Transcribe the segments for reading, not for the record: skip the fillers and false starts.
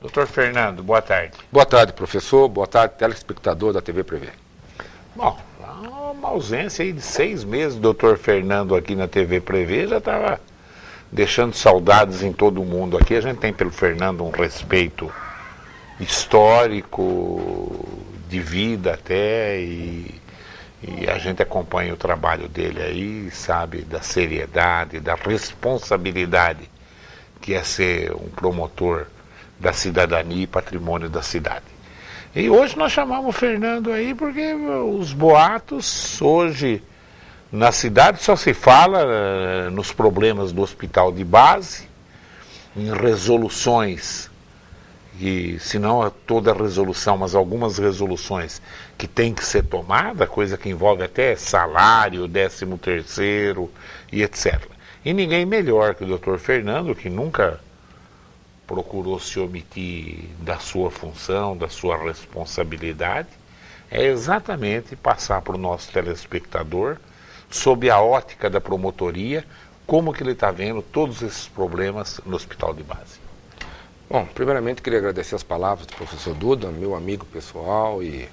Doutor Fernando, boa tarde. Boa tarde, professor. Boa tarde, telespectador da TV Prevê. Bom, uma ausência aí de 6 meses do doutor Fernando aqui na TV Prevê já estava deixando saudades em todo mundo aqui. A gente tem pelo Fernando um respeito histórico, de vida até, e a gente acompanha o trabalho dele aí, sabe da seriedade, da responsabilidade que é ser um promotor da cidadania e patrimônio da cidade. E hoje nós chamamos o Fernando aí porque os boatos hoje na cidade só se fala nos problemas do hospital de base, em resoluções, e se não toda resolução, mas algumas resoluções que tem que ser tomada, coisa que envolve até salário, 13º e etc. E ninguém melhor que o doutor Fernando, que nunca procurou se omitir da sua função, da sua responsabilidade, é exatamente passar para o nosso telespectador, sob a ótica da promotoria, como que ele está vendo todos esses problemas no hospital de base. Bom, primeiramente queria agradecer as palavras do professor Duda, meu amigo pessoal, e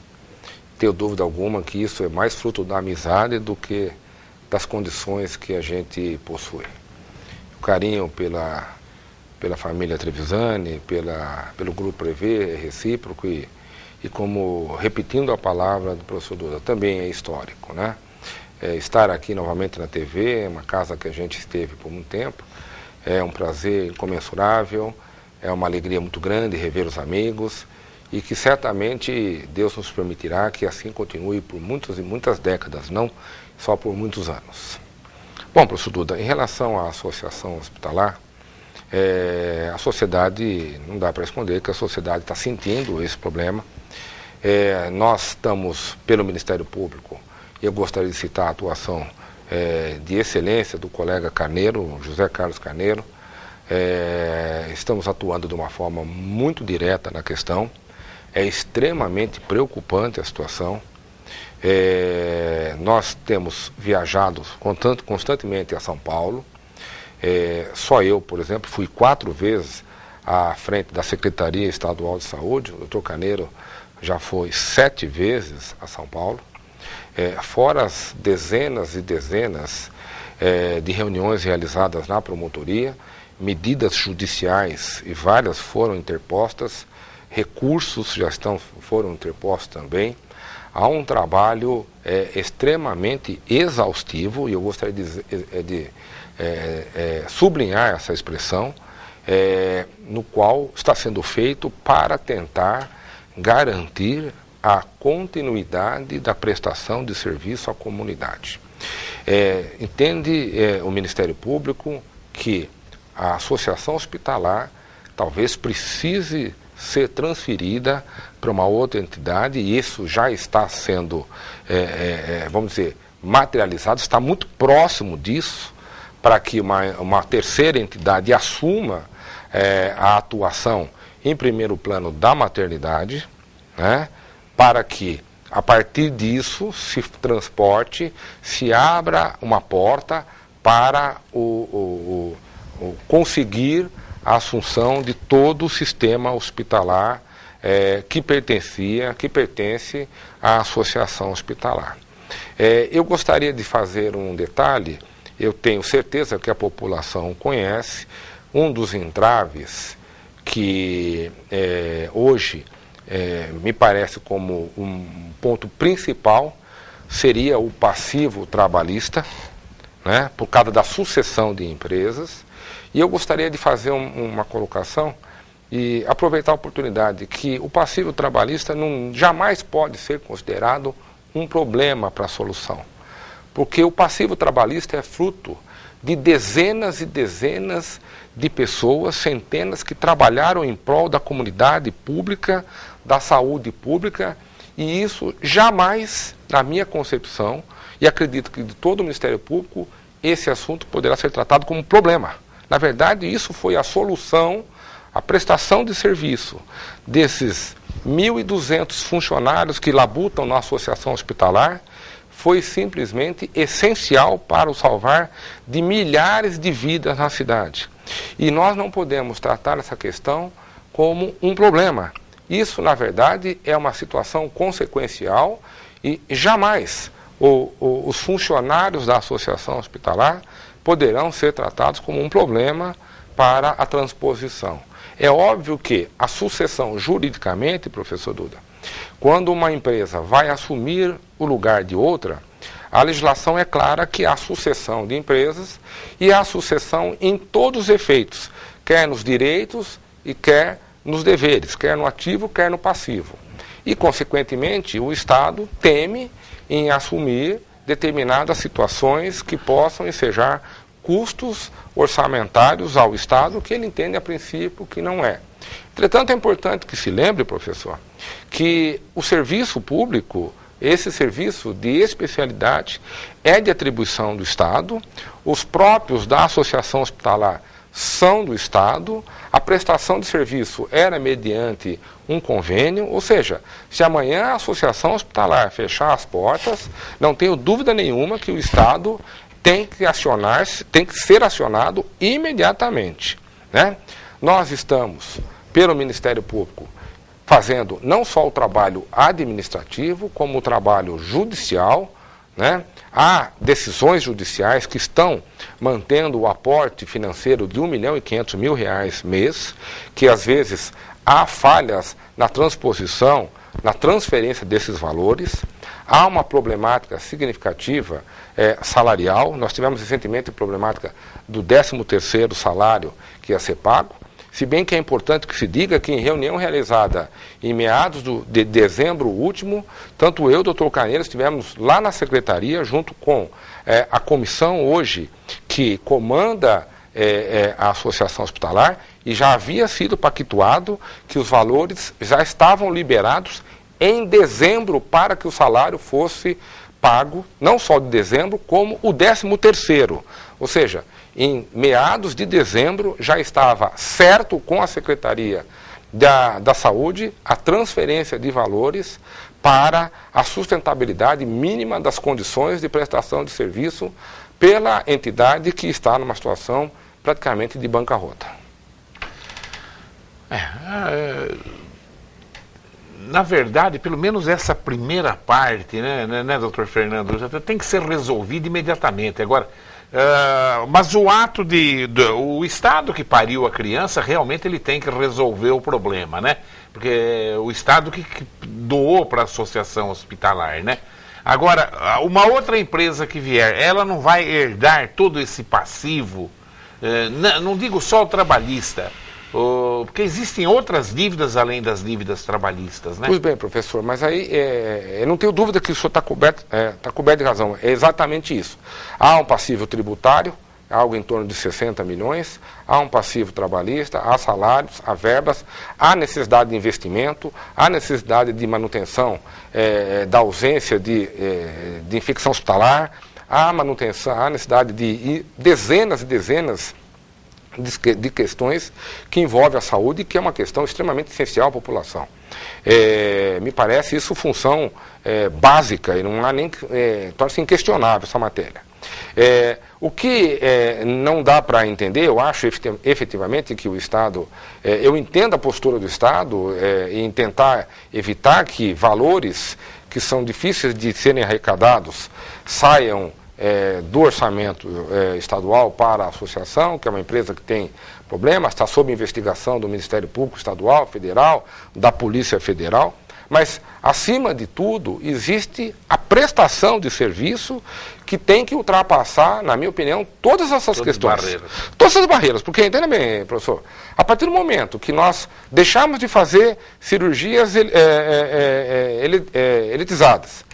tenho dúvida alguma que isso é mais fruto da amizade do que das condições que a gente possui. O carinho pela família Trevisani, pelo Grupo Prevê é recíproco e como, repetindo a palavra do professor Duda, também é histórico, né? Estar aqui novamente na TV, é uma casa que a gente esteve por muito tempo, é um prazer incomensurável, é uma alegria muito grande rever os amigos e que certamente Deus nos permitirá que assim continue por muitas e muitas décadas, não só por muitos anos. Bom, professor Duda, em relação à associação hospitalar, a sociedade, não dá para esconder que a sociedade está sentindo esse problema. Nós estamos, pelo Ministério Público, e eu gostaria de citar a atuação de excelência do colega Carneiro, José Carlos Carneiro. Estamos atuando de uma forma muito direta na questão. É extremamente preocupante a situação. Nós temos viajado constantemente a São Paulo. Só eu, por exemplo, fui 4 vezes à frente da Secretaria Estadual de Saúde. O doutor Carneiro já foi 7 vezes a São Paulo. Fora as dezenas e dezenas de reuniões realizadas na promotoria, medidas judiciais e várias foram interpostas, recursos já foram interpostos também. Há um trabalho extremamente exaustivo, e eu gostaria de sublinhar essa expressão, no qual está sendo feito para tentar garantir a continuidade da prestação de serviço à comunidade. Entende o Ministério Público que a associação hospitalar talvez precise ser transferida para uma outra entidade, e isso já está sendo, vamos dizer, materializado, está muito próximo disso, para que uma terceira entidade assuma a atuação em primeiro plano da maternidade, né, para que a partir disso se transporte, se abra uma porta para conseguir a assunção de todo o sistema hospitalar que pertence à associação hospitalar. Eu gostaria de fazer um detalhe, eu tenho certeza que a população conhece, um dos entraves que hoje me parece como um ponto principal seria o passivo trabalhista, né, por causa da sucessão de empresas. E eu gostaria de fazer uma colocação e aproveitar a oportunidade que o passivo trabalhista jamais pode ser considerado um problema para a solução. Porque o passivo trabalhista é fruto de dezenas e dezenas de pessoas, centenas, que trabalharam em prol da comunidade pública, da saúde pública, e isso jamais, na minha concepção, e acredito que de todo o Ministério Público, esse assunto poderá ser tratado como um problema. Na verdade, isso foi a solução, a prestação de serviço desses 1.200 funcionários que labutam na associação hospitalar, foi simplesmente essencial para o salvar de milhares de vidas na cidade. E nós não podemos tratar essa questão como um problema. Isso, na verdade, é uma situação consequencial e jamais os funcionários da associação hospitalar poderão ser tratados como um problema para a transposição. É óbvio que a sucessão juridicamente, professor Duda, quando uma empresa vai assumir o lugar de outra, a legislação é clara que há sucessão de empresas e há sucessão em todos os efeitos, quer nos direitos e quer nos deveres, quer no ativo, quer no passivo. E, consequentemente, o Estado teme em assumir determinadas situações que possam ensejar custos orçamentários ao Estado que ele entende a princípio que não é. Entretanto, é importante que se lembre, professor, que o serviço público, esse serviço de especialidade, é de atribuição do Estado, os próprios da associação hospitalar são do Estado, a prestação de serviço era mediante um convênio, ou seja, se amanhã a associação hospitalar fechar as portas, não tenho dúvida nenhuma que o Estado tem que ser acionado imediatamente, né? Nós estamos, pelo Ministério Público, fazendo não só o trabalho administrativo, como o trabalho judicial, né? Há decisões judiciais que estão mantendo o aporte financeiro de R$1.500.000 mês, que às vezes há falhas na transposição, na transferência desses valores. Há uma problemática significativa salarial. Nós tivemos recentemente a problemática do 13º salário que ia ser pago. Se bem que é importante que se diga que em reunião realizada em meados de dezembro último, tanto eu e o Dr. Carneiro estivemos lá na secretaria, junto com a comissão hoje que comanda a associação hospitalar, e já havia sido pactuado que os valores já estavam liberados em dezembro para que o salário fosse pago, não só de dezembro, como o 13º. Ou seja, em meados de dezembro já estava certo com a Secretaria da Saúde a transferência de valores para a sustentabilidade mínima das condições de prestação de serviço pela entidade que está numa situação praticamente de bancarrota. Na verdade, pelo menos essa primeira parte, né, doutor Fernando, tem que ser resolvida imediatamente. Agora, mas o ato o Estado que pariu a criança, realmente ele tem que resolver o problema, né? Porque o Estado que doou para a associação hospitalar, né? Agora, uma outra empresa que vier, ela não vai herdar todo esse passivo, não digo só o trabalhista, porque existem outras dívidas além das dívidas trabalhistas, né? Pois bem, professor, mas aí eu não tenho dúvida que o senhor está coberto de razão. É exatamente isso. Há um passivo tributário, algo em torno de 60 milhões, há um passivo trabalhista, há salários, há verbas, há necessidade de investimento, há necessidade de manutenção da ausência de infecção hospitalar, há manutenção, há necessidade de dezenas e dezenas de questões que envolvem a saúde, que é uma questão extremamente essencial à população. Me parece isso função básica, e não há nem torna-se inquestionável essa matéria. O que não dá para entender, eu acho efetivamente que o Estado, eu entendo a postura do Estado em tentar evitar que valores que são difíceis de serem arrecadados saiam do orçamento estadual para a associação, que é uma empresa que tem problemas, está sob investigação do Ministério Público Estadual, Federal, da Polícia Federal, mas, acima de tudo, existe a prestação de serviço que tem que ultrapassar, na minha opinião, todas essas questões. Todas as barreiras, porque, entenda bem, professor, a partir do momento que nós deixamos de fazer cirurgias elitizadas,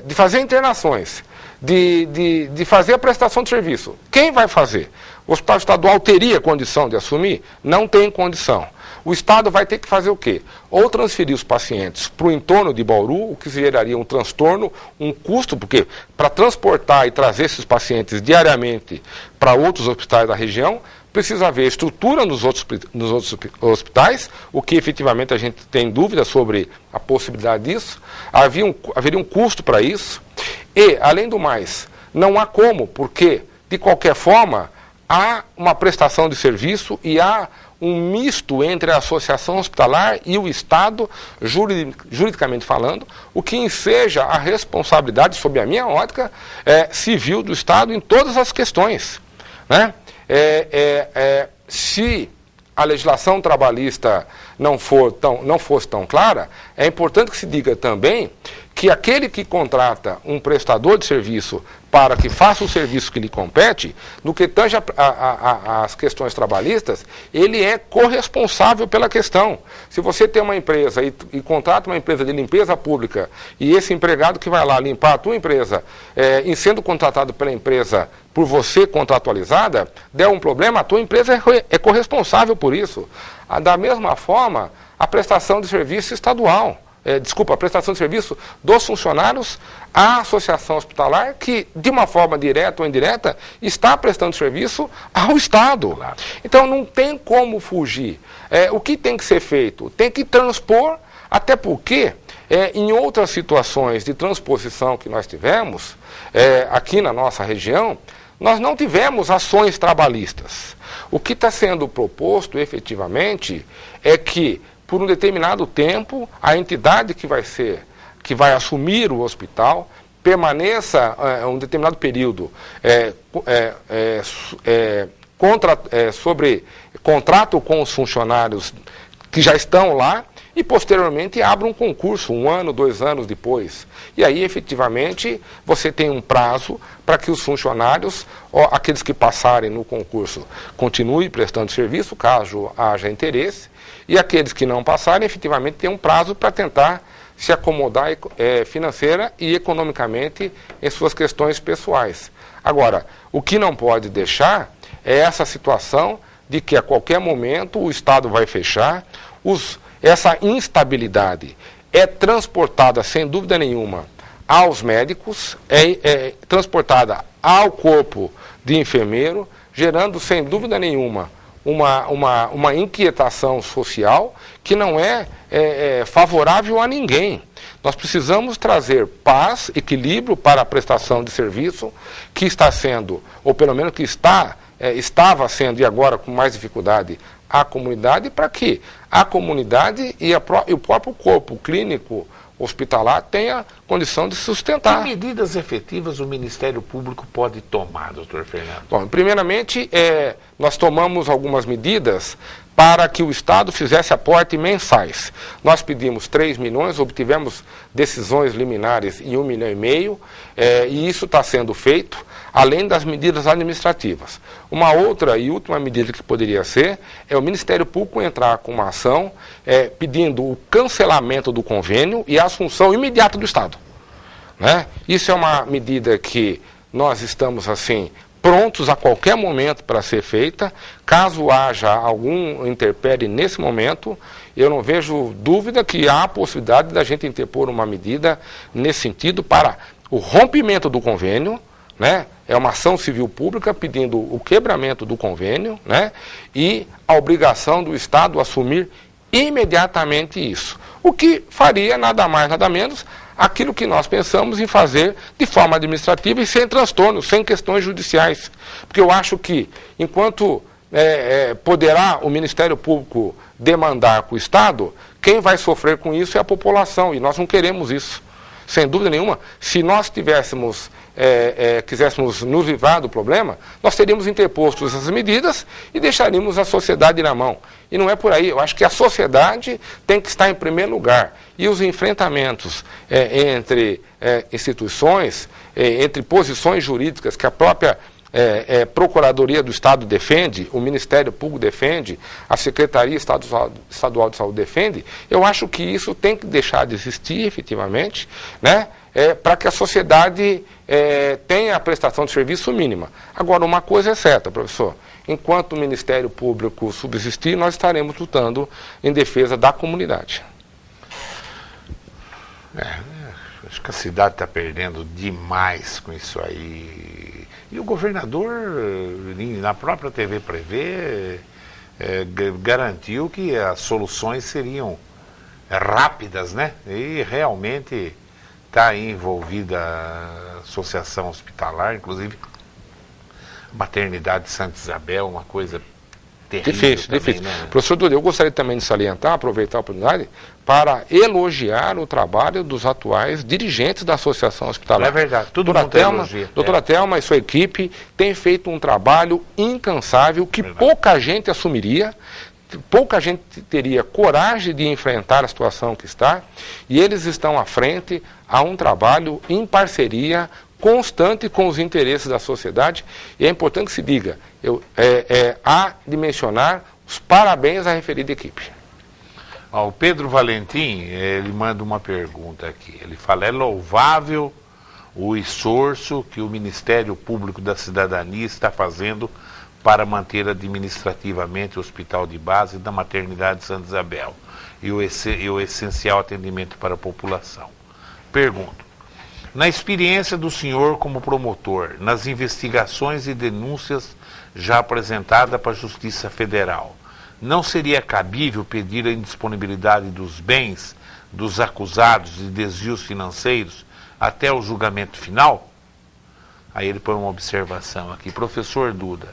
de fazer internações, de fazer a prestação de serviço. Quem vai fazer? O Hospital Estadual teria condição de assumir? Não tem condição. O Estado vai ter que fazer o quê? Ou transferir os pacientes para o entorno de Bauru, o que geraria um transtorno, um custo, porque para transportar e trazer esses pacientes diariamente para outros hospitais da região, precisa haver estrutura nos outros hospitais, o que efetivamente a gente tem dúvida sobre a possibilidade disso. Haveria um custo para isso. E, além do mais, não há como, porque, de qualquer forma, há uma prestação de serviço e há um misto entre a associação hospitalar e o Estado, juridicamente falando, o que enseja a responsabilidade, sob a minha ótica, civil do Estado em todas as questões, né? Se a legislação trabalhista não fosse tão clara, é importante que se diga também que aquele que contrata um prestador de serviço para que faça o serviço que lhe compete, no que tange às questões trabalhistas, ele é corresponsável pela questão. Se você tem uma empresa e contrata uma empresa de limpeza pública, e esse empregado que vai lá limpar a tua empresa, em sendo contratado pela empresa por você contratualizada, der um problema, a tua empresa é corresponsável por isso. Da mesma forma, a prestação de serviço estadual. A prestação de serviço dos funcionários à associação hospitalar, que, de uma forma direta ou indireta, está prestando serviço ao Estado. Claro. Então, não tem como fugir. O que tem que ser feito? Tem que transpor, até porque, em outras situações de transposição que nós tivemos, aqui na nossa região, nós não tivemos ações trabalhistas. O que está sendo proposto, efetivamente, é que, por um determinado tempo, a entidade que vai assumir o hospital permaneça um determinado período sobre contrato com os funcionários que já estão lá e, posteriormente, abra um concurso, 1 ano, 2 anos depois. E aí, efetivamente, você tem um prazo para que os funcionários, aqueles que passarem no concurso, continuem prestando serviço, caso haja interesse, e aqueles que não passarem, efetivamente, têm um prazo para tentar se acomodar financeira e economicamente em suas questões pessoais. Agora, o que não pode deixar é essa situação de que a qualquer momento o Estado vai fechar, essa instabilidade é transportada, sem dúvida nenhuma, aos médicos, é transportada ao corpo de enfermeiro, gerando, sem dúvida nenhuma, uma inquietação social que não é favorável a ninguém. Nós precisamos trazer paz, equilíbrio para a prestação de serviço que está sendo, ou pelo menos que estava sendo, e agora com mais dificuldade, a comunidade, para que a comunidade e o próprio corpo clínico hospitalar tenha condição de sustentar. Que medidas efetivas o Ministério Público pode tomar, doutor Fernando? Bom, primeiramente, nós tomamos algumas medidas para que o Estado fizesse aporte mensais. Nós pedimos 3 milhões, obtivemos decisões liminares em 1,5 milhão, e isso está sendo feito, além das medidas administrativas. Uma outra e última medida que poderia ser é o Ministério Público entrar com uma ação pedindo o cancelamento do convênio e a assunção imediata do Estado. Né? Isso é uma medida que nós estamos, assim, prontos a qualquer momento para ser feita. Caso haja algum interpério nesse momento, eu não vejo dúvida que há a possibilidade da gente interpor uma medida nesse sentido para o rompimento do convênio, né? É uma ação civil pública pedindo o quebramento do convênio, né? E a obrigação do Estado assumir imediatamente isso. O que faria nada mais, nada menos, aquilo que nós pensamos em fazer de forma administrativa e sem transtorno, sem questões judiciais. Porque eu acho que, enquanto poderá o Ministério Público demandar com o Estado, quem vai sofrer com isso é a população, e nós não queremos isso. Sem dúvida nenhuma, se nós quiséssemos nos livrar do problema, nós teríamos interposto essas medidas e deixaríamos a sociedade na mão. E não é por aí. Eu acho que a sociedade tem que estar em primeiro lugar. E os enfrentamentos entre instituições, entre posições jurídicas que a própria Procuradoria do Estado defende, o Ministério Público defende, a Secretaria Estadual de Saúde defende, eu acho que isso tem que deixar de existir efetivamente, né? Para que a sociedade tenha a prestação de serviço mínima. Agora, uma coisa é certa, professor, enquanto o Ministério Público subsistir, nós estaremos lutando em defesa da comunidade. Acho que a cidade está perdendo demais com isso aí. E o governador, na própria TV Prevê, garantiu que as soluções seriam rápidas, né? E realmente está aí envolvida a associação hospitalar, inclusive a maternidade de Santa Isabel, uma coisa terrível. Difícil, também, difícil. Né? Professor Duda, eu gostaria também de salientar, aproveitar a oportunidade, para elogiar o trabalho dos atuais dirigentes da Associação Hospitalar. É verdade, tudo doutora mundo Thelma, elogia. doutora Thelma e sua equipe têm feito um trabalho incansável que Verdade. pouca gente assumiria, pouca gente teria coragem de enfrentar a situação que está, e eles estão à frente a um trabalho em parceria constante com os interesses da sociedade, e é importante que se diga, há de mencionar os parabéns à referida equipe. Ó, o Pedro Valentim, ele manda uma pergunta aqui. Ele fala, é louvável o esforço que o Ministério Público da Cidadania está fazendo para manter administrativamente o Hospital de Base da Maternidade Santa Isabel e o essencial atendimento para a população. Pergunto, na experiência do senhor como promotor, nas investigações e denúncias já apresentadas para a Justiça Federal, não seria cabível pedir a indisponibilidade dos bens dos acusados de desvios financeiros até o julgamento final? Aí ele põe uma observação aqui. Professor Duda,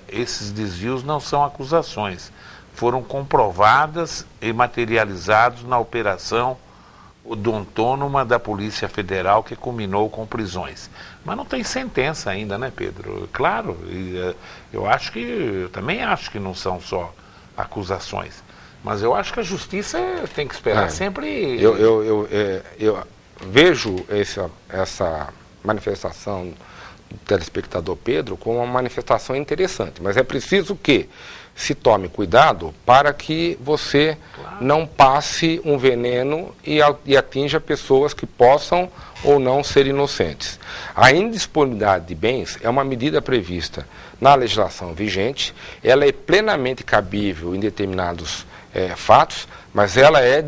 esses desvios não são acusações, foram comprovadas e materializados na operação odontônoma da Polícia Federal que culminou com prisões. Mas não tem sentença ainda, né, Pedro? Claro, eu também acho que não são só acusações, mas eu acho que a Justiça tem que esperar sempre... Eu vejo essa manifestação do telespectador Pedro como uma manifestação interessante, mas é preciso que se tome cuidado para que você não passe um veneno e atinja pessoas que possam ou não ser inocentes. A indisponibilidade de bens é uma medida prevista na legislação vigente, ela é plenamente cabível em determinados fatos, mas ela é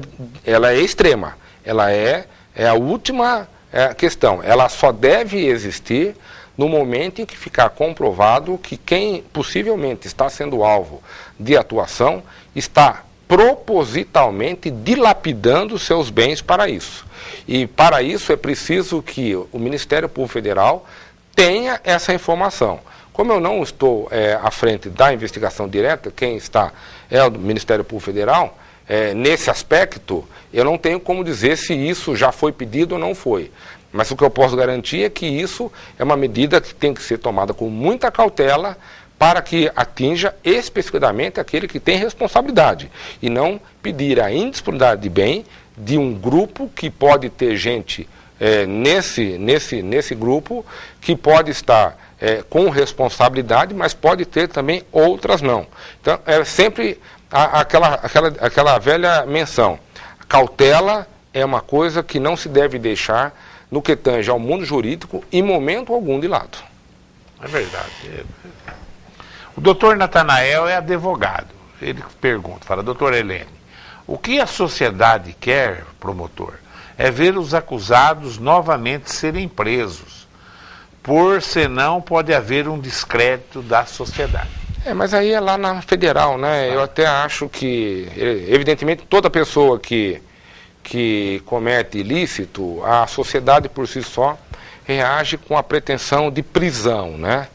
extrema, ela é a última questão, ela só deve existir no momento em que ficar comprovado que quem possivelmente está sendo alvo de atuação está propositalmente dilapidando seus bens para isso. E para isso é preciso que o Ministério Público Federal tenha essa informação. Como eu não estou à frente da investigação direta, quem está é o Ministério Público Federal, nesse aspecto, eu não tenho como dizer se isso já foi pedido ou não foi. Mas o que eu posso garantir é que isso é uma medida que tem que ser tomada com muita cautela para que atinja especificamente aquele que tem responsabilidade e não pedir a indisponibilidade de bem de um grupo que pode ter gente nesse grupo que pode estar com responsabilidade, mas pode ter também outras não. Então, é sempre aquela velha menção. Cautela é uma coisa que não se deve deixar no que tange ao mundo jurídico em momento algum de lado. É verdade. O doutor Natanael é advogado. Ele pergunta, fala, doutor Helene, o que a sociedade quer, promotor, é ver os acusados novamente serem presos, senão pode haver um descrédito da sociedade. Mas aí é lá na federal, né? Eu até acho que, evidentemente, toda pessoa que comete ilícito, a sociedade por si só reage com a pretensão de prisão, né?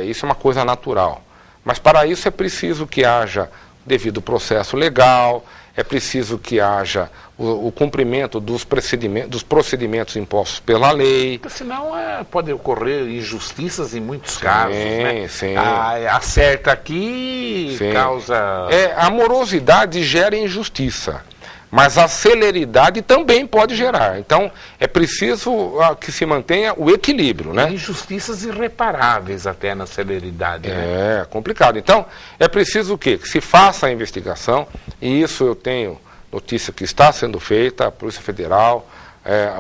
Isso é uma coisa natural. Mas para isso é preciso que haja devido processo legal, é preciso que haja o cumprimento dos procedimentos impostos pela lei. Porque senão pode ocorrer injustiças em muitos casos, né? Sim. Acerta aqui, sim. Causa... A morosidade gera injustiça. Mas a celeridade também pode gerar. Então, é preciso que se mantenha o equilíbrio, né? Injustiças irreparáveis até na celeridade. É complicado. Então, é preciso o quê? Que se faça a investigação, e isso eu tenho notícia que está sendo feita, a Polícia Federal,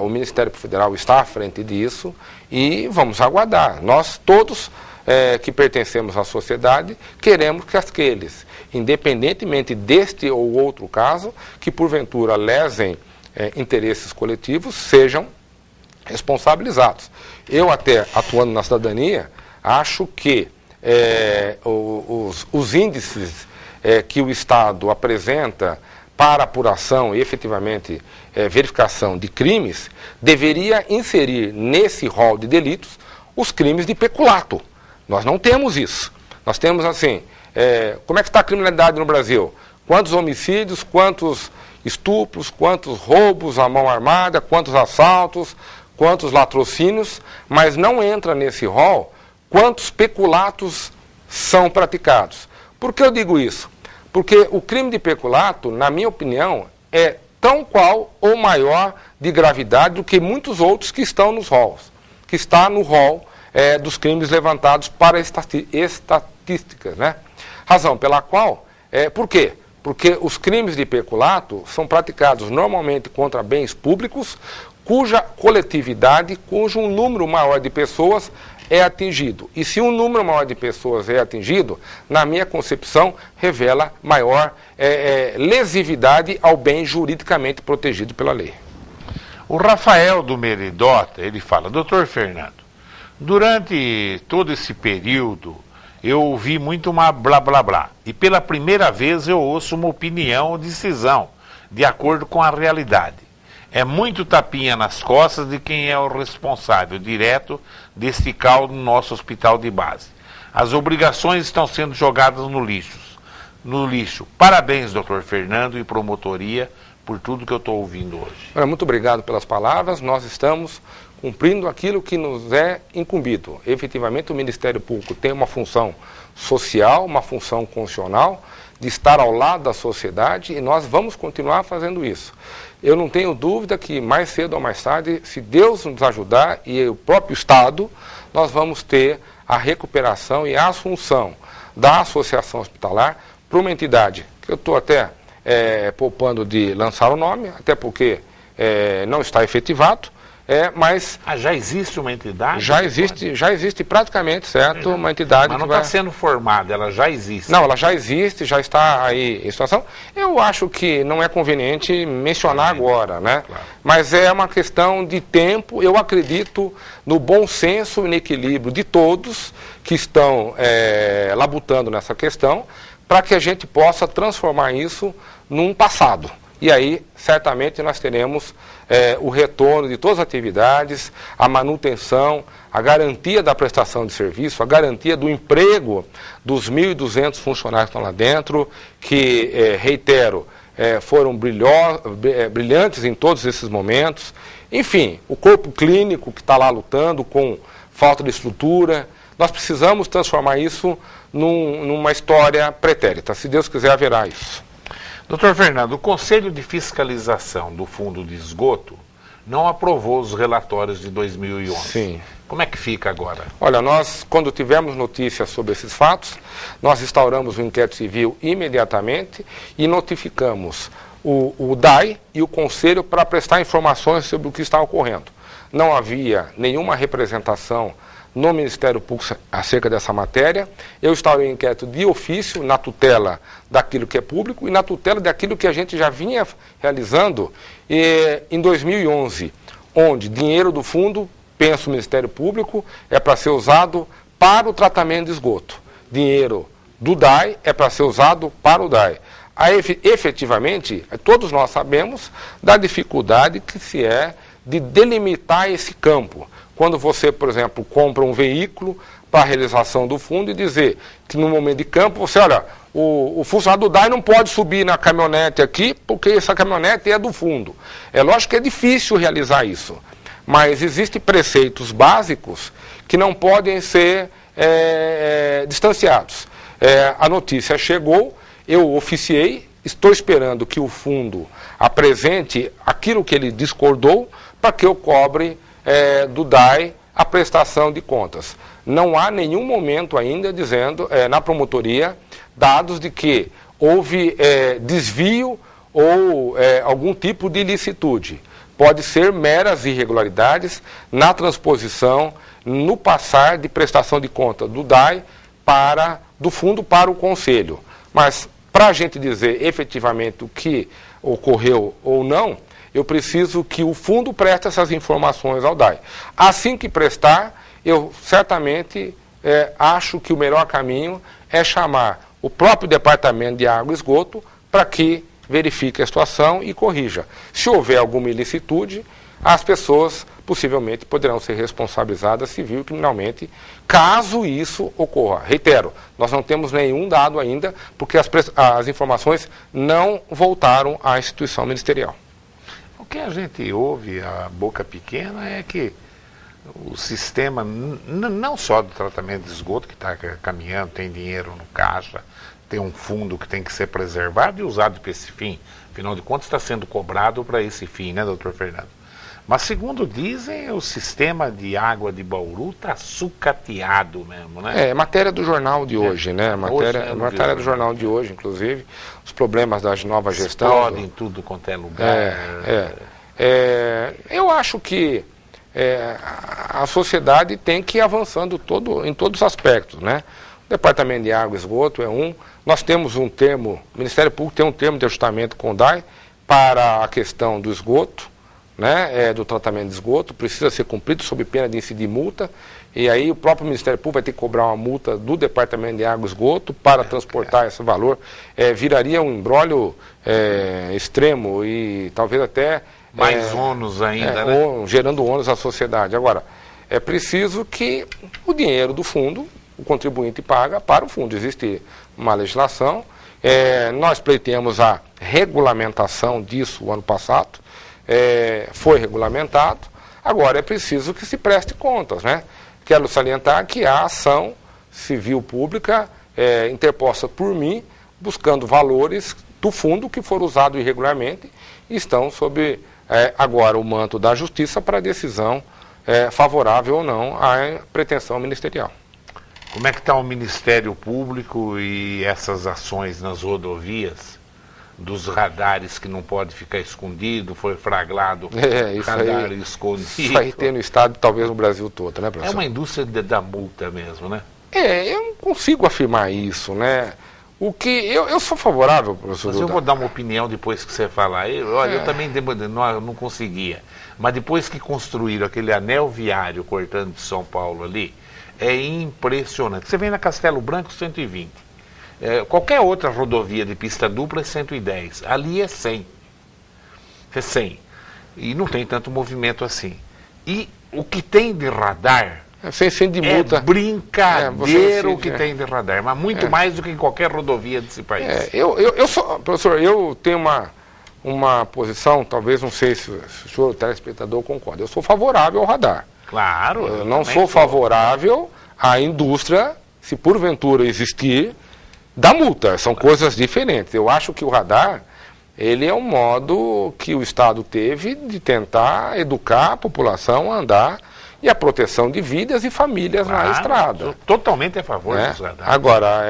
o Ministério Federal está à frente disso, e vamos aguardar. Nós todos que pertencemos à sociedade queremos que aqueles, independentemente deste ou outro caso, que porventura lesem interesses coletivos, sejam responsabilizados. Eu até, atuando na cidadania, acho que os índices que o Estado apresenta para apuração e efetivamente verificação de crimes, deveria inserir nesse rol de delitos os crimes de peculato, Nós não temos isso. Nós temos assim, como é que está a criminalidade no Brasil? Quantos homicídios, quantos estupros, quantos roubos à mão armada, quantos assaltos, quantos latrocínios, mas não entra nesse rol quantos peculatos são praticados. Por que eu digo isso? Porque o crime de peculato, na minha opinião, é tão qual ou maior de gravidade do que muitos outros que estão nos rols, que está no rol dos crimes levantados para estatísticas, né? Razão pela qual, por quê? Porque os crimes de peculato são praticados normalmente contra bens públicos, cuja coletividade, cujo um número maior de pessoas é atingido. E se um número maior de pessoas é atingido, na minha concepção, revela maior lesividade ao bem juridicamente protegido pela lei. O Rafael do Meridota, ele fala, doutor Fernando, durante todo esse período eu ouvi muito uma blá blá blá, e pela primeira vez eu ouço uma opinião ou decisão de acordo com a realidade. É muito tapinha nas costas de quem é o responsável direto deste caos no nosso hospital de base. As obrigações estão sendo jogadas no lixo. Parabéns, doutor Fernando e promotoria, por tudo que eu estou ouvindo hoje. Muito obrigado pelas palavras. Nós estamos cumprindo aquilo que nos é incumbido. Efetivamente, o Ministério Público tem uma função social, uma função constitucional, de estar ao lado da sociedade, e nós vamos continuar fazendo isso. Eu não tenho dúvida que mais cedo ou mais tarde, se Deus nos ajudar e o próprio Estado, nós vamos ter a recuperação e a assunção da associação hospitalar para uma entidade que eu estou até poupando de lançar o nome, até porque não está efetivado, mas... já existe uma entidade? Já existe praticamente, certo? Uma entidade. Mas não está sendo formada, ela já existe. Não, ela já existe, já está aí em situação. Eu acho que não é conveniente mencionar agora, né? Claro. Mas é uma questão de tempo. Eu acredito no bom senso e no equilíbrio de todos que estão labutando nessa questão, para que a gente possa transformar isso num passado. E aí, certamente, nós teremos o retorno de todas as atividades, a manutenção, a garantia da prestação de serviço, a garantia do emprego dos 1.200 funcionários que estão lá dentro, que, reitero, foram brilhantes em todos esses momentos. Enfim, o corpo clínico que está lá lutando com falta de estrutura. Nós precisamos transformar isso numa história pretérita. Se Deus quiser, haverá isso. Doutor Fernando, o Conselho de Fiscalização do Fundo de Esgoto não aprovou os relatórios de 2011. Sim. Como é que fica agora? Olha, nós, quando tivemos notícias sobre esses fatos, nós instauramos um inquérito civil imediatamente e notificamos o DAI e o Conselho para prestar informações sobre o que está ocorrendo. Não havia nenhuma representação no Ministério Público acerca dessa matéria. Eu instaurei um inquérito de ofício na tutela daquilo que é público e na tutela daquilo que a gente já vinha realizando em 2011, onde dinheiro do fundo, penso o Ministério Público, é para ser usado para o tratamento de esgoto. Dinheiro do DAI é para ser usado para o DAI. Aí, efetivamente, todos nós sabemos da dificuldade que se é de delimitar esse campo. Quando você, por exemplo, compra um veículo para a realização do fundo e dizer que no momento de campo, você, olha, o funcionário do DAI não pode subir na caminhonete aqui porque essa caminhonete é do fundo. É lógico que é difícil realizar isso, mas existem preceitos básicos que não podem ser distanciados. A notícia chegou, eu oficiei, estou esperando que o fundo apresente aquilo que ele discordou para que eu cobre do DAI a prestação de contas. Não há nenhum momento ainda dizendo, na promotoria, dados de que houve desvio ou algum tipo de ilicitude. Pode ser meras irregularidades na transposição, no passar de prestação de conta do DAI do fundo para o Conselho. Mas, para a gente dizer efetivamente o que ocorreu ou não, eu preciso que o fundo preste essas informações ao DAI. Assim que prestar, eu certamente acho que o melhor caminho é chamar o próprio Departamento de Água e Esgoto para que verifique a situação e corrija. Se houver alguma ilicitude, as pessoas possivelmente poderão ser responsabilizadas civil e criminalmente, caso isso ocorra. Reitero, nós não temos nenhum dado ainda, porque as informações não voltaram à instituição ministerial. O que a gente ouve, a boca pequena, é que o sistema, não só do tratamento de esgoto, que está caminhando, tem dinheiro no caixa, tem um fundo que tem que ser preservado e usado para esse fim. Afinal de contas, está sendo cobrado para esse fim, né, doutor Fernando? Mas, segundo dizem, o sistema de água de Bauru está sucateado mesmo, né? É matéria do jornal de hoje, né? Matéria do jornal de hoje, inclusive, os problemas da nova gestão. Explode em tudo quanto é lugar. Eu acho que a sociedade tem que ir avançando em todos os aspectos, né? O Departamento de Água e Esgoto é um. Nós temos um termo, o Ministério Público tem um termo de ajustamento com o DAE para a questão do esgoto, né, do tratamento de esgoto, precisa ser cumprido sob pena de incidir multa, e aí o próprio Ministério Público vai ter que cobrar uma multa do Departamento de Água e Esgoto para transportar esse valor. Viraria um imbróglio extremo e talvez até... mais ônus ainda, né? Gerando ônus à sociedade. Agora, é preciso que o dinheiro do fundo, o contribuinte paga para o fundo. Existe uma legislação, nós pleiteamos a regulamentação disso o ano passado, foi regulamentado, agora é preciso que se preste contas, né? Quero salientar que a ação civil pública interposta por mim, buscando valores do fundo que foram usados irregularmente e estão sob agora o manto da justiça para decisão favorável ou não à pretensão ministerial. Como é que está o Ministério Público e essas ações nas rodovias? Dos radares que não pode ficar escondido, foi flagrado radar escondido. Isso aí tem no estado, talvez no Brasil todo, né, professor? É uma indústria da multa mesmo, né? Eu não consigo afirmar isso, né? O que eu sou favorável, professor. Mas eu vou dar uma opinião depois que você falar. Eu também não conseguia. Mas depois que construíram aquele anel viário cortando de São Paulo ali, é impressionante. Você vem na Castelo Branco 120. Qualquer outra rodovia de pista dupla é 110. Ali é 100. É 100. E não tem tanto movimento assim. E o que tem de radar sem de multa. É brincadeira o que tem de radar. Mas muito mais do que em qualquer rodovia desse país. Professor, eu tenho uma posição, talvez não sei se o senhor, o telespectador, concorda. Eu sou favorável ao radar. Claro. Eu não sou favorável à indústria, se porventura existir, da multa. São coisas diferentes. Eu acho que o radar, ele é um modo que o Estado teve de tentar educar a população a andar e a proteção de vidas e famílias na estrada. Sou totalmente a favor dos radares. Agora,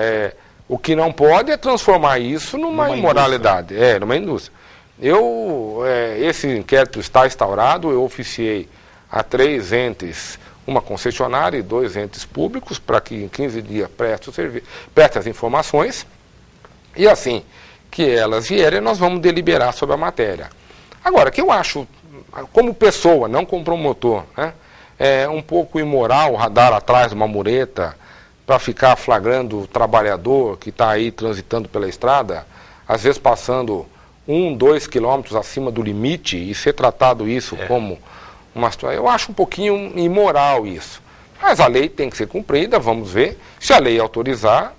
o que não pode é transformar isso numa imoralidade. Numa indústria. Esse inquérito está instaurado, eu oficiei a 3 entes, uma concessionária e 2 entes públicos, para que em 15 dias preste as informações, e assim que elas vierem, nós vamos deliberar sobre a matéria. Agora, que eu acho, como pessoa, não como promotor, né, é um pouco imoral o radar atrás de uma mureta, para ficar flagrando o trabalhador que está aí transitando pela estrada, às vezes passando 1, 2 quilômetros acima do limite, e ser tratado isso como... Eu acho um pouquinho imoral isso. Mas a lei tem que ser cumprida, vamos ver. Se a lei autorizar,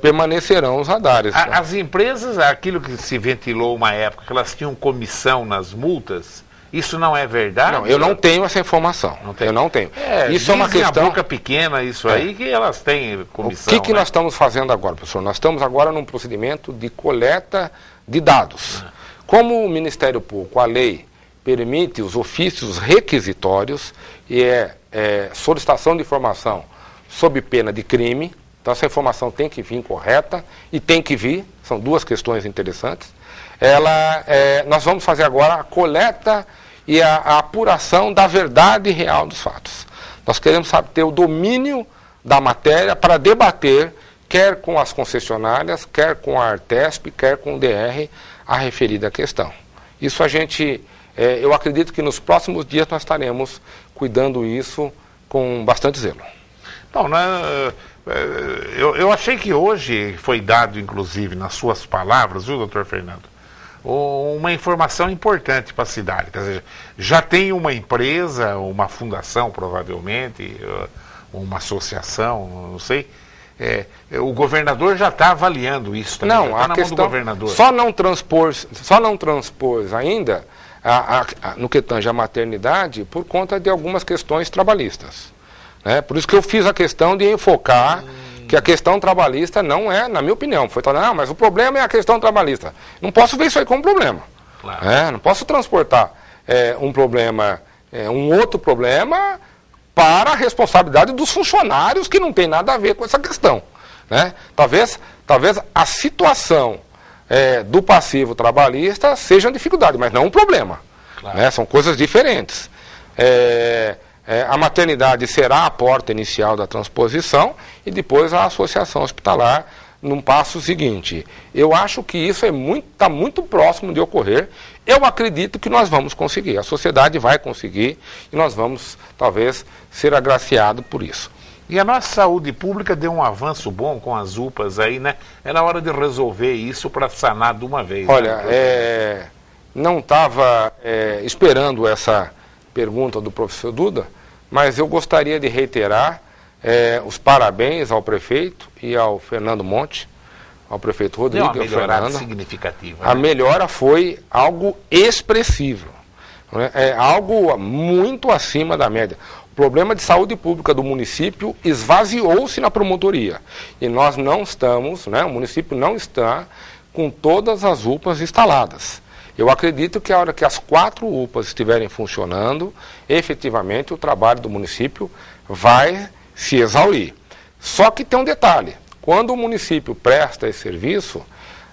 permanecerão os radares. As empresas, aquilo que se ventilou uma época, que elas tinham comissão nas multas, isso não é verdade? Não, eu não tenho essa informação. Eu não tenho. Isso é uma questão... a boca pequena, isso aí, que elas têm comissão. O que nós estamos fazendo agora, professor? Nós estamos agora num procedimento de coleta de dados. Como o Ministério Público, a lei permite os ofícios requisitórios e solicitação de informação sob pena de crime. Então essa informação tem que vir correta e tem que vir, são 2 questões interessantes. Nós vamos fazer agora a coleta e a apuração da verdade real dos fatos. Nós queremos ter o domínio da matéria para debater, quer com as concessionárias, quer com a Artesp, quer com o DR, a referida questão. Isso eu acredito que nos próximos dias nós estaremos cuidando isso com bastante zelo. Bom, eu achei que hoje foi dado, inclusive, nas suas palavras, viu, doutor Fernando, uma informação importante para a cidade. Quer dizer, já tem uma empresa, uma fundação provavelmente, uma associação, não sei. O governador já está avaliando isso também. Não, tá a na questão, mão do governador. só não transpôs ainda no que tange a maternidade por conta de algumas questões trabalhistas. Né? Por isso que eu fiz a questão de enfocar que a questão trabalhista não é, na minha opinião, foi falando, não, mas o problema é a questão trabalhista. Não posso ver isso aí como problema. Claro. Não posso transportar um problema, um outro problema para a responsabilidade dos funcionários que não tem nada a ver com essa questão. Né? Talvez a situação do passivo trabalhista seja uma dificuldade, mas não um problema. Claro. Né? São coisas diferentes. A maternidade será a porta inicial da transposição e depois a associação hospitalar num passo seguinte. Eu acho que isso está muito próximo de ocorrer. Eu acredito que nós vamos conseguir, a sociedade vai conseguir e nós vamos, talvez, ser agraciados por isso. E a nossa saúde pública deu um avanço bom com as UPAs aí, né? Era hora de resolver isso para sanar de uma vez. Olha, né? Não estava esperando essa pergunta do professor Duda, mas eu gostaria de reiterar os parabéns ao prefeito e ao Fernando Monte, ao prefeito Rodrigo e ao Fernando. Significativa. A melhora foi algo expressivo, né? Algo muito acima da média. O problema de saúde pública do município esvaziou-se na promotoria. E nós não estamos, né, o município não está com todas as UPAs instaladas. Eu acredito que a hora que as 4 UPAs estiverem funcionando, efetivamente o trabalho do município vai se exaurir. Só que tem um detalhe, quando o município presta esse serviço,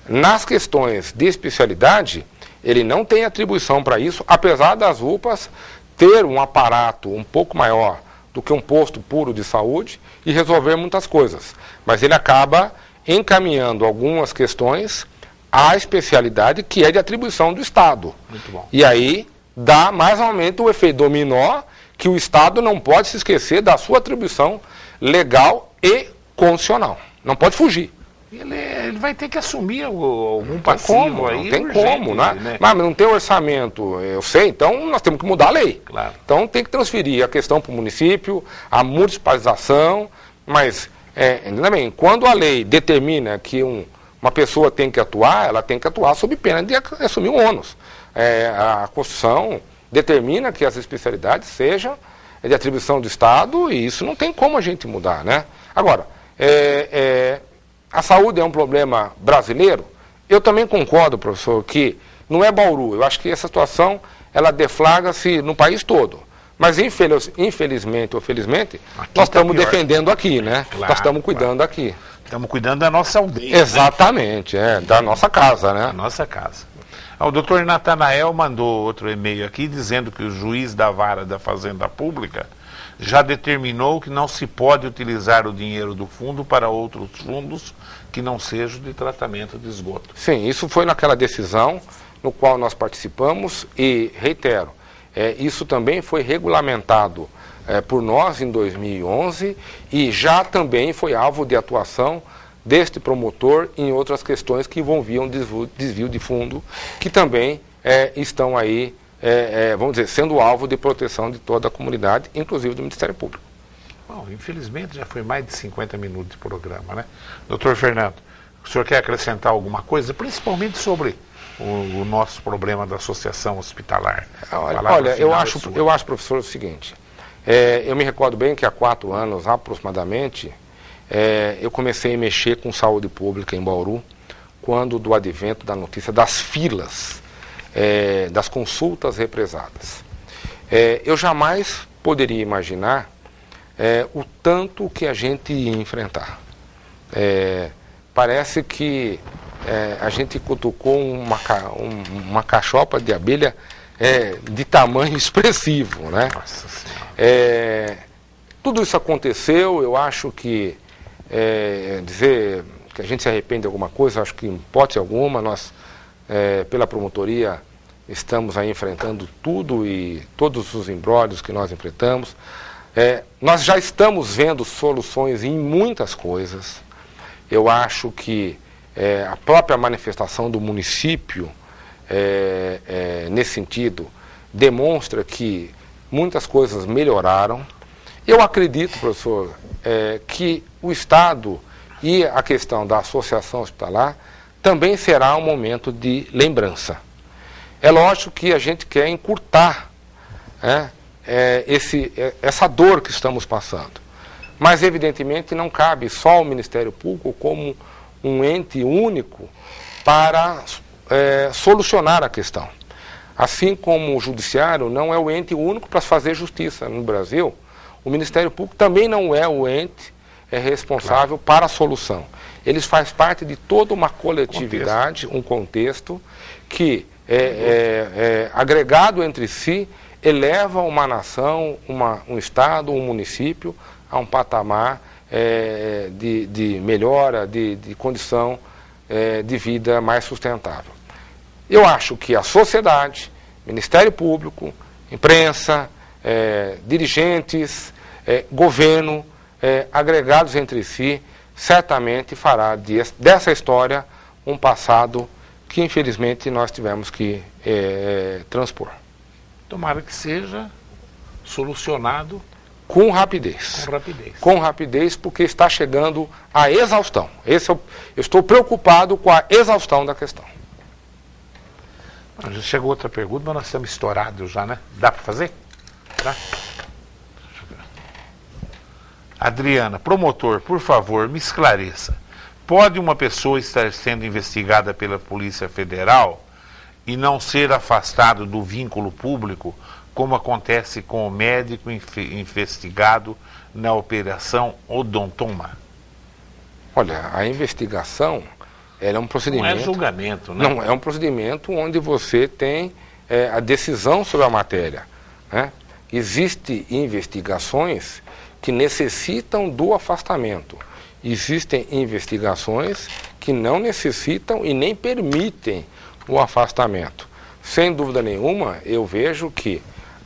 nas questões de especialidade, ele não tem atribuição para isso, apesar das UPAs ter um aparato um pouco maior do que um posto puro de saúde e resolver muitas coisas. Mas ele acaba encaminhando algumas questões à especialidade que é de atribuição do Estado. Muito bom. E aí dá mais ou menos o efeito dominó que o Estado não pode se esquecer da sua atribuição legal e constitucional. Não pode fugir. Ele vai ter que assumir algum passivo aí. Não tem como, né? Mas não tem orçamento, eu sei, então nós temos que mudar a lei. Claro. Então tem que transferir a questão para o município, a municipalização, mas, ainda bem, quando a lei determina que uma pessoa tem que atuar, ela tem que atuar sob pena de assumir um ônus. A Constituição determina que as especialidades sejam de atribuição do Estado e isso não tem como a gente mudar, né? Agora, a saúde é um problema brasileiro? Eu também concordo, professor, que não é Bauru. Eu acho que essa situação, ela deflagra-se no país todo. Mas, infelizmente ou felizmente, nós estamos defendendo aqui, né? Claro, nós estamos cuidando aqui. Estamos cuidando da nossa aldeia. Exatamente, né? Da nossa casa, né? Da nossa casa. O doutor Natanael mandou outro e-mail aqui dizendo que o juiz da vara da Fazenda Pública já determinou que não se pode utilizar o dinheiro do fundo para outros fundos que não sejam de tratamento de esgoto. Sim, isso foi naquela decisão no qual nós participamos e, reitero, isso também foi regulamentado por nós em 2011 e já também foi alvo de atuação deste promotor em outras questões que envolviam desvio de fundo, que também estão aí, vamos dizer, sendo alvo de proteção de toda a comunidade, inclusive do Ministério Público. Bom, infelizmente já foi mais de 50 minutos de programa, né? Doutor Fernando, o senhor quer acrescentar alguma coisa, principalmente sobre o nosso problema da associação hospitalar? Olha, eu acho, professor, o seguinte, eu me recordo bem que há 4 anos, aproximadamente, eu comecei a mexer com saúde pública em Bauru, quando do advento da notícia das filas, das consultas represadas. Eu jamais poderia imaginar o tanto que a gente ia enfrentar. Parece que a gente cutucou uma cachopa de abelha de tamanho expressivo, né? Nossa Senhora. Tudo isso aconteceu, eu acho que dizer que a gente se arrepende de alguma coisa, acho que em hipótese alguma, nós, pela promotoria, estamos aí enfrentando tudo e todos os imbróglios que nós enfrentamos. Nós já estamos vendo soluções em muitas coisas. Eu acho que a própria manifestação do município nesse sentido, demonstra que muitas coisas melhoraram. Eu acredito, professor, que o Estado e a questão da associação hospitalar também será um momento de lembrança. É lógico que a gente quer encurtar essa dor que estamos passando. Mas, evidentemente, não cabe só ao Ministério Público como um ente único para solucionar a questão. Assim como o Judiciário não é o ente único para fazer justiça no Brasil, o Ministério Público também não é o ente responsável para a solução. Eles fazem parte de toda uma coletividade, um contexto que, agregado entre si, eleva uma nação, um Estado, um município a um patamar de melhora, de condição de vida mais sustentável. Eu acho que a sociedade, Ministério Público, imprensa, dirigentes, governo, agregados entre si, certamente fará dessa história um passado que infelizmente nós tivemos que transpor. Tomara que seja solucionado com rapidez. Com rapidez. Com rapidez, porque está chegando a exaustão. Eu estou preocupado com a exaustão da questão. Já chegou outra pergunta, mas nós estamos estourados já, né? Dá para fazer? Dá? Adriana, promotor, por favor, me esclareça. Pode uma pessoa estar sendo investigada pela Polícia Federal e não ser afastado do vínculo público, como acontece com o médico investigado na Operação Odontoma? Olha, a investigação é um procedimento... Não é julgamento, né? Não, é um procedimento onde você tem a decisão sobre a matéria, né? Existem investigações que necessitam do afastamento. Existem investigações que não necessitam e nem permitem o afastamento. Sem dúvida nenhuma, eu vejo que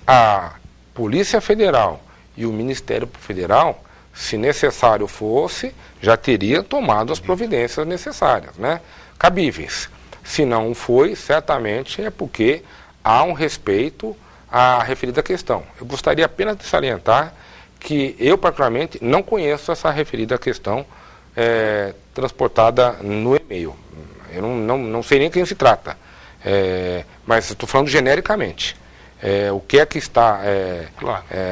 a Polícia Federal e o Ministério Federal, se necessário fosse, já teria tomado as providências necessárias, né? Cabíveis. Se não foi, certamente é porque há um respeito à referida questão. Eu gostaria apenas de salientar que eu, particularmente, não conheço essa referida questão transportada no e-mail. Eu não sei nem quem se trata, mas estou falando genericamente. O que é que está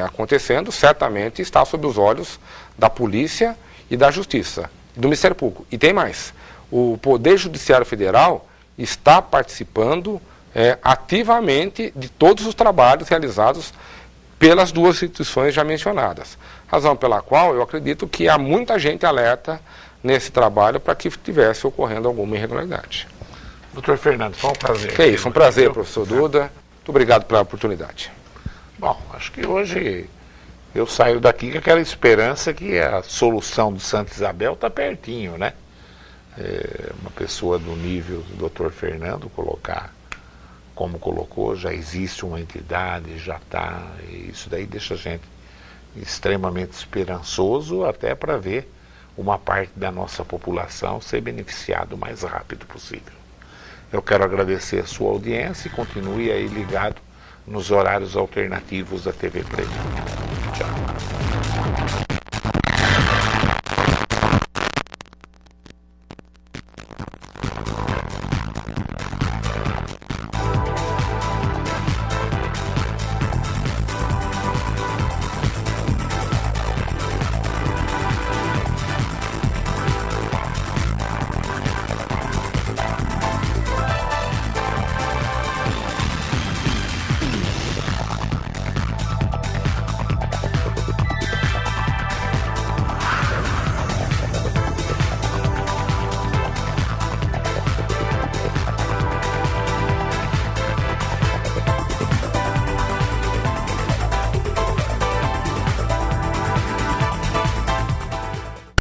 acontecendo, certamente está sob os olhos da Polícia e da Justiça, do Ministério Público. E tem mais, o Poder Judiciário Federal está participando ativamente de todos os trabalhos realizados pelas duas instituições já mencionadas. Razão pela qual eu acredito que há muita gente alerta nesse trabalho para que estivesse ocorrendo alguma irregularidade. Doutor Fernando, foi um prazer. É isso, um prazer, professor Duda. Muito obrigado pela oportunidade. Bom, acho que hoje eu saio daqui com aquela esperança que a solução do Santa Isabel está pertinho, né? Uma pessoa do nível do doutor Fernando colocar, como colocou, já existe uma entidade, já está, e isso daí deixa a gente extremamente esperançoso até para ver uma parte da nossa população ser beneficiada o mais rápido possível. Eu quero agradecer a sua audiência e continue aí ligado nos horários alternativos da TV Prêmio. Tchau.